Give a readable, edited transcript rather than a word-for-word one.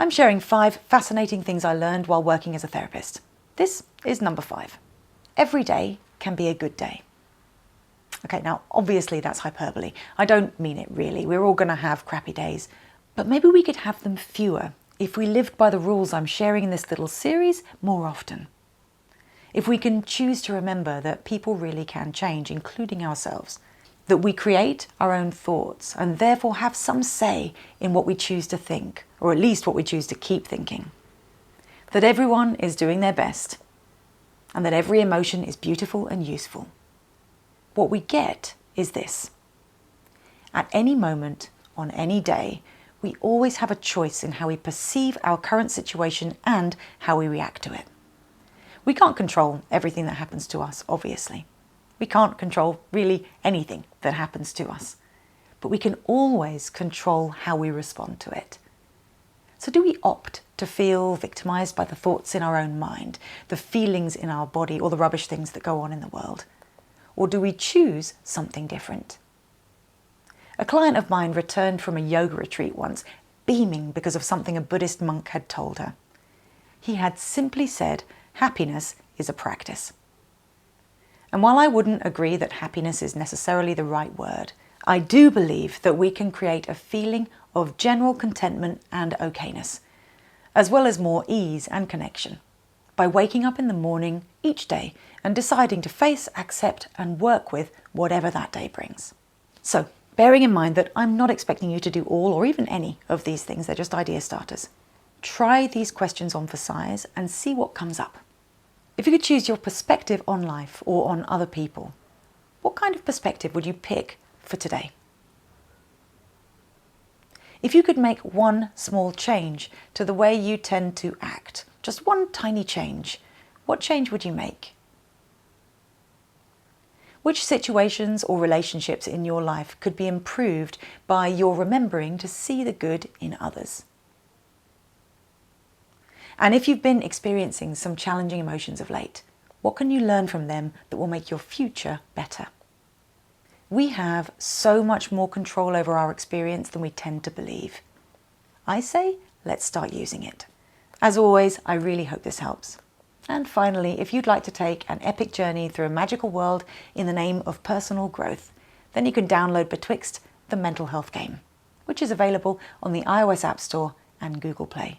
I'm sharing 5 fascinating things I learned while working as a therapist. This is number 5. Every day can be a good day. Okay, now obviously that's hyperbole. I don't mean it really. We're all going to have crappy days. But maybe we could have them fewer if we lived by the rules I'm sharing in this little series more often. If we can choose to remember that people really can change, including ourselves. That we create our own thoughts and therefore have some say in what we choose to think, or at least what we choose to keep thinking. That everyone is doing their best, and that every emotion is beautiful and useful. What we get is this. At any moment, on any day, we always have a choice in how we perceive our current situation and how we react to it. We can't control everything that happens to us, obviously. We can't control really anything that happens to us, but we can always control how we respond to it. So do we opt to feel victimised by the thoughts in our own mind, the feelings in our body, or the rubbish things that go on in the world? Or do we choose something different? A client of mine returned from a yoga retreat once, beaming because of something a Buddhist monk had told her. He had simply said, happiness is a practice. And while I wouldn't agree that happiness is necessarily the right word, I do believe that we can create a feeling of general contentment and okayness, as well as more ease and connection, by waking up in the morning each day and deciding to face, accept and work with whatever that day brings. So, bearing in mind that I'm not expecting you to do all or even any of these things, they're just idea starters, try these questions on for size and see what comes up. If you could choose your perspective on life or on other people, what kind of perspective would you pick for today? If you could make one small change to the way you tend to act, just one tiny change, what change would you make? Which situations or relationships in your life could be improved by your remembering to see the good in others? And if you've been experiencing some challenging emotions of late, what can you learn from them that will make your future better? We have so much more control over our experience than we tend to believe. I say, let's start using it. As always, I really hope this helps. And finally, if you'd like to take an epic journey through a magical world in the name of personal growth, then you can download Betwixt, the mental health game, which is available on the iOS App Store and Google Play.